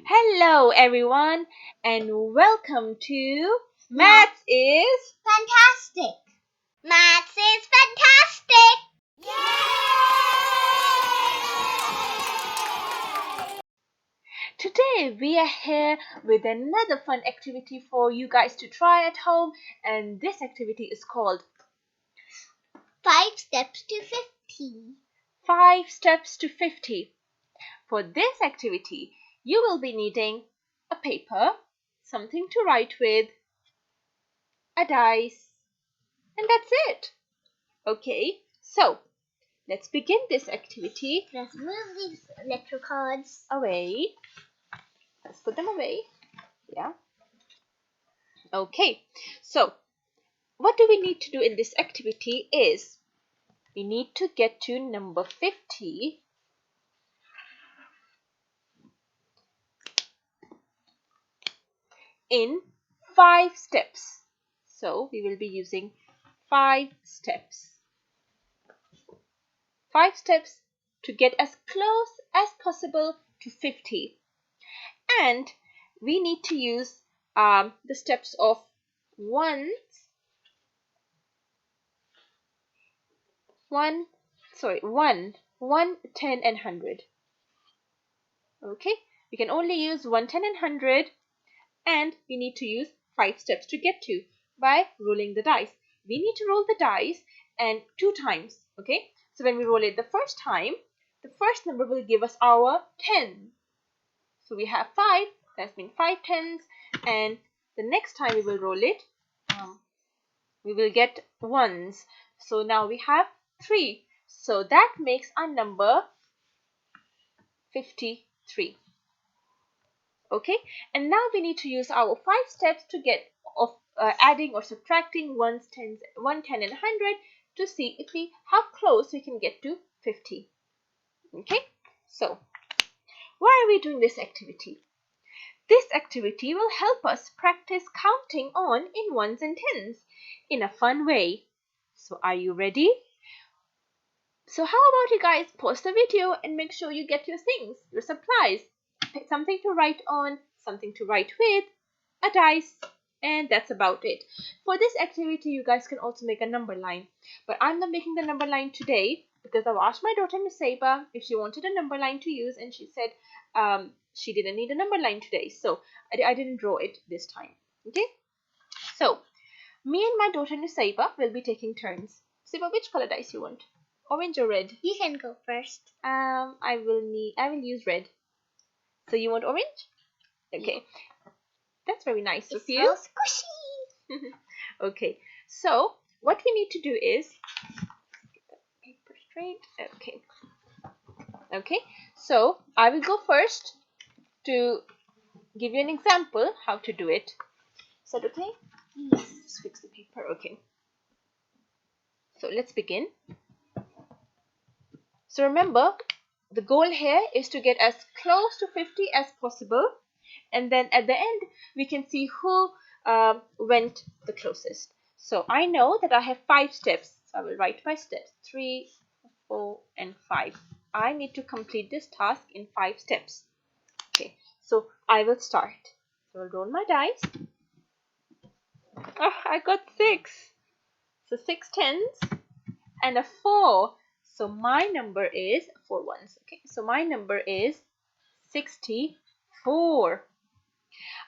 Hello everyone and welcome to Maths is Fantastic! Maths is fantastic! Today we are here with another fun activity for you guys to try at home, and this activity is called 5 steps to 50. 5 steps to 50. For this activity, you will be needing a paper, something to write with, a dice, and that's it. Okay, so let's begin this activity. Let's move these letter cards. Away. Let's put them away. Yeah. Okay. So, what do we need to do in this activity is we need to get to number 50 in 5 steps. So, we will be using 5 steps. 5 steps to get as close as possible to 50. And we need to use the steps of 1, 10, and 100. Okay, we can only use 1, 10, and 100, and we need to use 5 steps to get to by rolling the dice. We need to roll the dice and 2 times. Okay, so when we roll it the first time, the first number will give us our 10. So we have 5, that's mean 5 tens, and the next time we will roll it, we will get ones. So now we have 3. So that makes our number 53. Okay, and now we need to use our 5 steps to get of adding or subtracting 1, 10, and 100 to see if how close we can get to 50. Okay, so why are we doing this activity? This activity will help us practice counting on in ones and tens in a fun way. So are you ready? So how about you guys pause the video and make sure you get your things, your supplies, something to write on, something to write with, a dice, and that's about it. For this activity, you guys can also make a number line, but I'm not making the number line today because I've asked my daughter Nusaiba if she wanted a number line to use, and she said she didn't need a number line today, so I didn't draw it this time. Okay, so me and my daughter Nusaiba will be taking turns. Nusaiba, which color dice you want? Orange or red? You can go first. I will use red. So you want orange? Okay. That's very nice of you. It's so squishy. Okay. So what we need to do is paper straight. Okay. Okay. So I will go first to give you an example how to do it. Is that okay? Yes. Just fix the paper. Okay. So let's begin. So remember, the goal here is to get as close to 50 as possible, and then at the end we can see who went the closest. So I know that I have 5 steps, so I will write my steps 3, 4, and 5. I need to complete this task in 5 steps. Okay, so I will start. So I'll roll my dice. Oh, I got 6. So 6 tens and a 4. So my number is 4 ones. Okay, so my number is 64.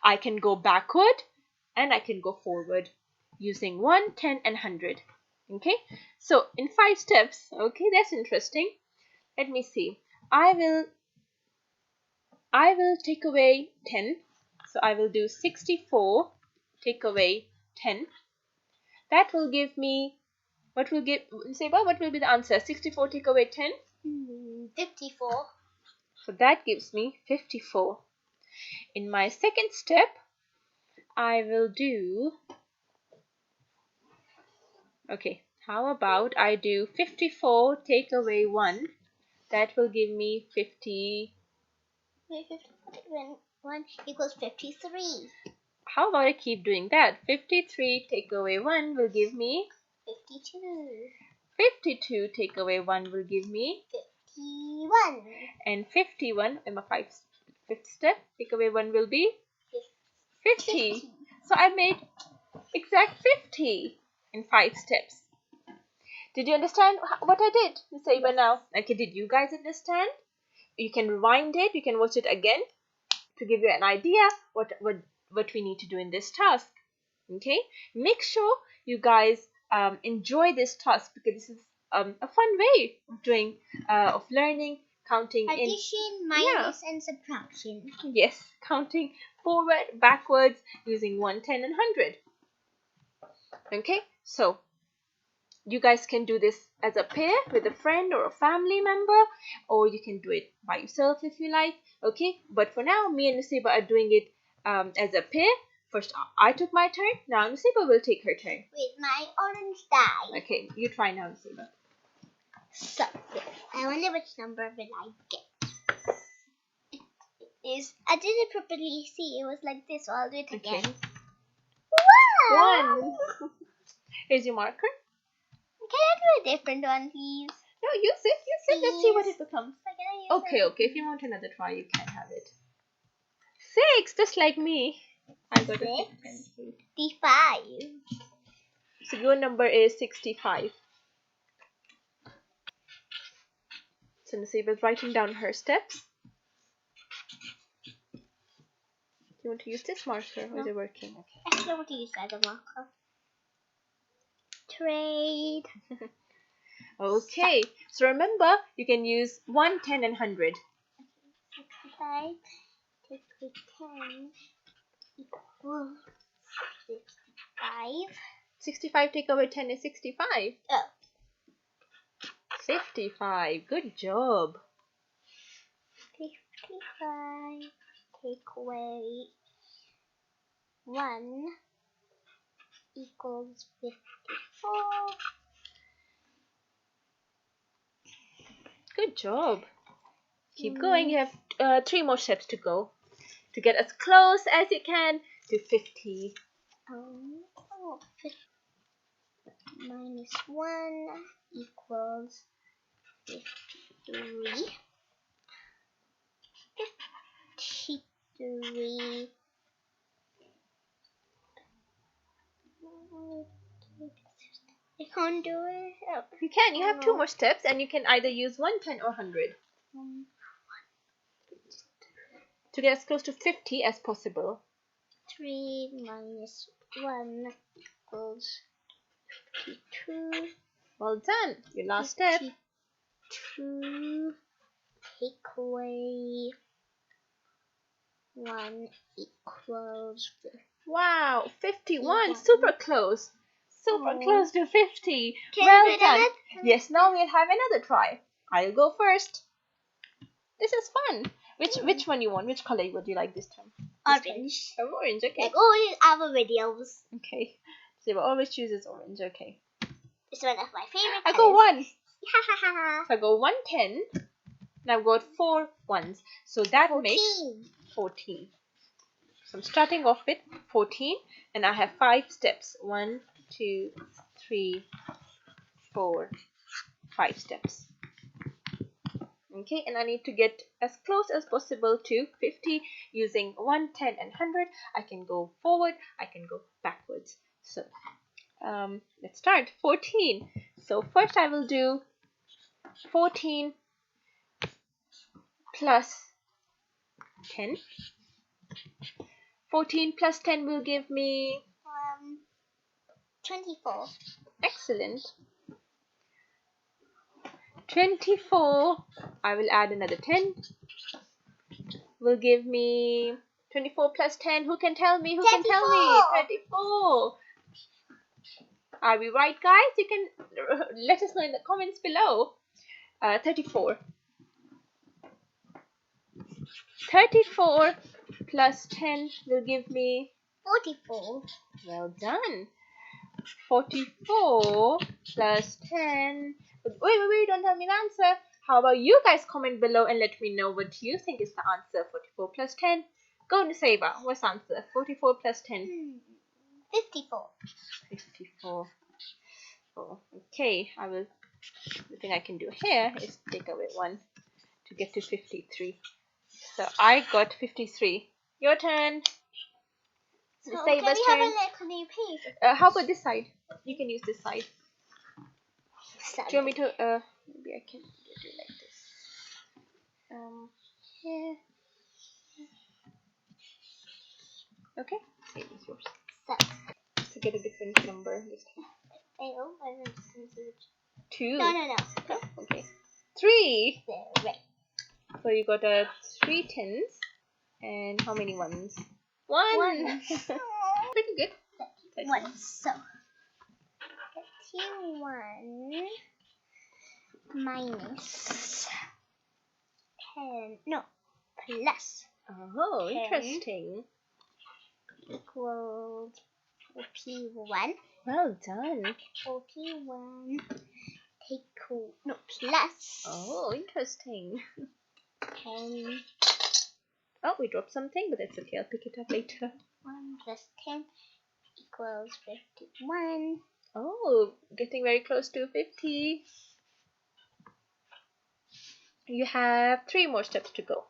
I can go backward and I can go forward using 1, 10, and 100. Okay, so in 5 steps. Okay, that's interesting. Let me see. I will take away 10. So I will do 64 take away 10. That will give me what will be the answer? 64 take away 10? 54. So that gives me 54. In my second step, I will do, okay, how about I do 54 take away 1. That will give me 50. 1 equals 53. How about I keep doing that? 53 take away 1 will give me 52. 52 take away 1 will give me 51. and 51 and my 5 Fifth step, take away 1 will be 50. So I made exact 50 in 5 steps. Did you understand what I did, Saber, now? Okay, did you guys understand? You can rewind it, you can watch it again to give you an idea what we need to do in this task. Okay, make sure you guys enjoy this task because this is a fun way of doing of learning counting Addition, minus, and subtraction. Yes, counting forward, backwards using 1, 10, and 100. Okay, so you guys can do this as a pair with a friend or a family member, or you can do it by yourself if you like. Okay, but for now, me and Nusiba are doing it as a pair. First, I took my turn. Now Nusiba will take her turn. With my orange die. Okay, you try now, Nusiba. So, I wonder which number will I get. I didn't properly see. It was like this, so I'll do it again. Wow! 1. Here's your marker. Can I do a different one, please? No, use it. Let's see what it becomes. Okay, if you want another try, you can have it. 6, just like me. I got a 6. 65. So your number is 65. So Nusiba is writing down her steps. Do you want to use this marker or is it working? Okay. Actually, I want to use that as a marker. Trade. Okay, so remember you can use 1, 10, and 100. 65. Take away 10 equals 65. 65 take away 10 is 65. Oh. 55. Good job. 55. Take away 1 equals 54. Good job. Keep going. You have 3 more steps to go to get as close as you can to 50. 50 minus 1 equals 53. 53. I can't do it. Oh. You can. You have 2 more steps and you can either use 1, 10, or 100 to get as close to 50 as possible. 3 minus 1 equals 52. Well done. Your last step. 2 take away 1 equals 50. Wow, 51. Super close. Super close to 50. Can Well we do done. that? Yes, now we'll have another try. I'll go first. This is fun. Which one you want? Which color would you like this time? Orange. Oh, orange, okay. Like all these other videos. Okay. So always chooses orange, okay. It's one of my favorite I colors. go 1. Ha ha ha ha. So I go 1, 10. And I've got 4 ones. So that 14. makes 14. So I'm starting off with 14 and I have 5 steps. 1, 2, 3, 4, 5 steps. Okay, and I need to get as close as possible to 50 using 1, 10, and 100. I can go forward, I can go backwards. So let's start. 14. So first I will do 14 plus 10. 14 plus 10 will give me 24. Excellent. 24. I will add another 10. Will give me 24 plus 10. Who can tell me? Who can tell me? 34. Are we right, guys? You can let us know in the comments below. 34. 34 plus 10 will give me 44. Well done. 44 plus 10. Wait, don't tell me the answer. How about you guys comment below and let me know what you think is the answer. 44 plus 10. Go, Nusaiba. What's the answer? 44 plus 10. 54. 54. Oh, okay, the thing I can do here is take away 1 to get to 53. So I got 53. Your turn. So The can Saber's we have turn. a new piece? How about this side? You can use this side. Do you want me to? Maybe I can do it like this. Yeah. Okay. Same as yours. To get a different number this time. Oh, I don't understand. 2. No. Oh, okay. 3. Right. So you got 3 tens. And how many ones? 1. One. Pretty good. One. So 31 minus 10. No, plus Oh, 10 interesting. equals 41. Well done. 41 plus Oh, interesting. 10. Oh, we dropped something, but that's okay. I'll pick it up later. 1 plus 10 equals 51. Oh, getting very close to 50. You have 3 more steps to go.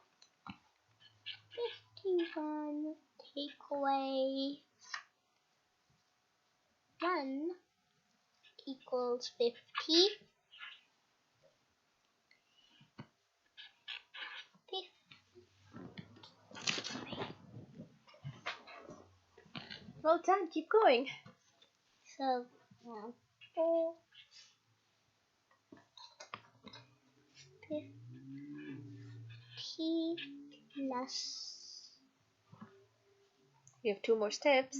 51 take away 1 equals 50. Well done. Keep going. So 4 50 plus You have 2 more steps.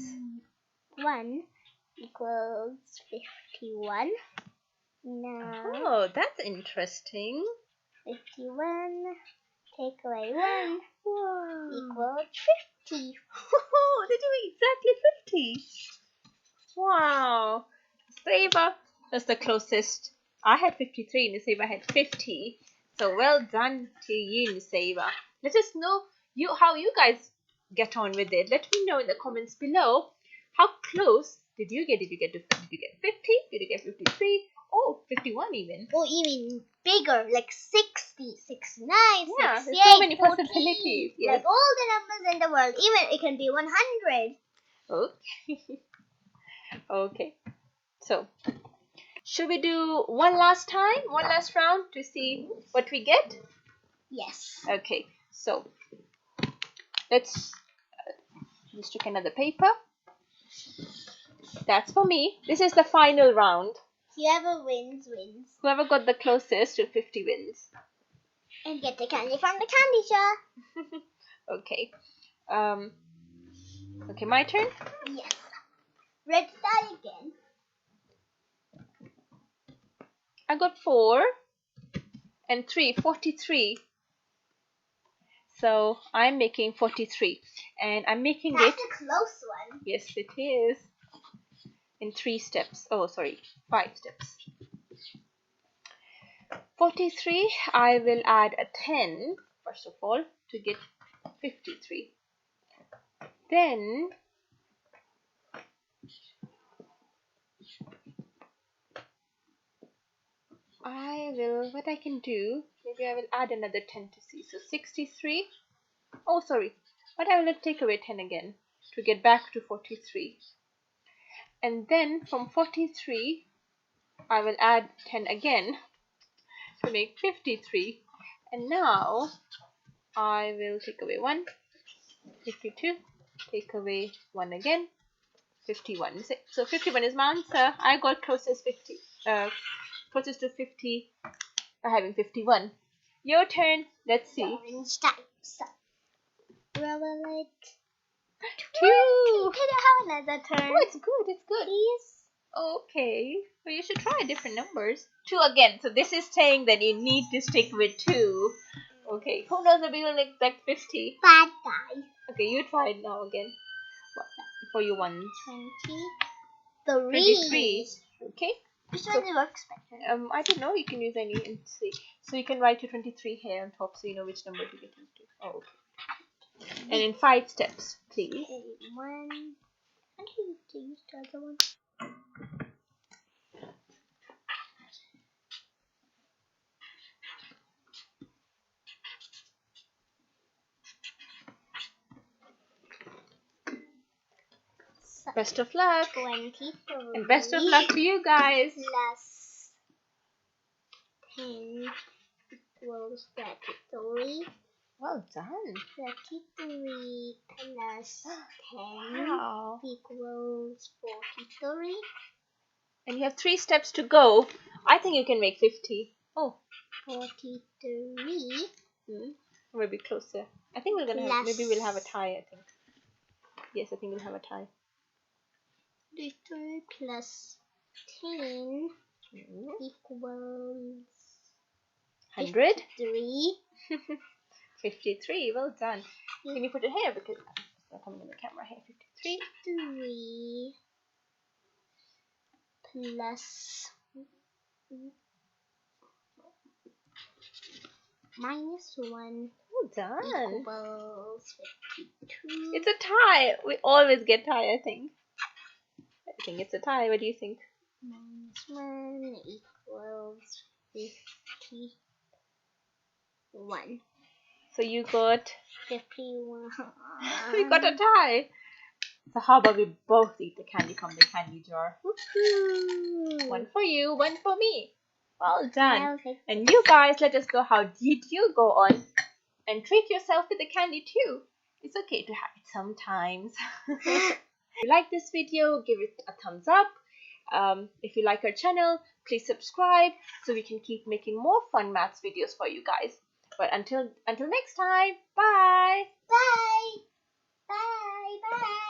1 equals 51. Now Oh, that's interesting. 51 take away 1 Wow. equals 50. Oh, they're doing exactly 50. Wow. Saber, that's the closest. I had 53, Nusaiba had 50. So well done to you, Nusaiba. Let us know how you guys get on with it. Let me know in the comments below. How close did you get? Did you get 50? Did you get 53? Oh, 51 even. Or even bigger, like 60, 69, Yeah, 68, there's so many 14, possibilities. Yes. like all the numbers in the world. Even it can be 100. Okay. Okay. So, should we do one last round to see what we get? Yes. Okay, so let's just took another paper. That's for me. This is the final round. Whoever wins, wins. Whoever got the closest to 50 wins. And get the candy from the candy jar. Okay. Okay, my turn. Yes. Red die again. I got 4 and 3, 43. So I'm making 43, and I'm making That's it. a close one. Yes, it is. In 3 steps. Oh, sorry, 5 steps. 43, I will add a 10 first of all to get 53. Then what I can do, maybe I will add another 10 to see. So 63. Oh, sorry. But I will take away 10 again to get back to 43. And then from 43, I will add 10 again to make 53. And now I will take away 1, 52, take away 1 again, 51. So 51 is my answer. I got closest to 50 by having 51. Your turn. Let's see. Orange die. So, roll it. 2. Can I have another turn? Oh, it's good. It's good. Please. Okay. Well, you should try different numbers. 2 again. So this is saying that you need to stick with 2. Okay. Who knows if we will exact 50? Bad die. Okay, you try it now again. For your ones. 23. Okay. Which So, one works better? I don't know. You can use any and see. So you can write your 23 here on top, so you know which number to get into. Oh, okay. And in 5 steps, please. Okay, 1. How do you use the other one? Best of luck. 23. And best of luck to you guys. Plus 10 equals 33. Well done. 33 plus 10 Wow. equals 43. And you have 3 steps to go. I think you can make 50. Oh, 43 maybe closer. I think we're gonna have, maybe we'll have a tie, I think. Yes, I think we'll have a tie. 33 plus 10 equals 100? 3. 53. Well done. Can you put it here because it's not coming in the camera here? 53. 3 plus minus 1 Well done. equals 52. It's a tie. We always get tie, I think. I think it's a tie. What do you think? Minus 1 equals 51. So you got 51. we got a tie. So how about we both eat the candy from the candy jar? Woohoo! One for you, one for me. Well done. Okay. And you guys, let us know how did you go on and treat yourself with the candy too. It's okay to have it sometimes. If you like this video, give it a thumbs up. If you like our channel, please subscribe so we can keep making more fun maths videos for you guys. But until next time, bye. Bye. Bye. Bye.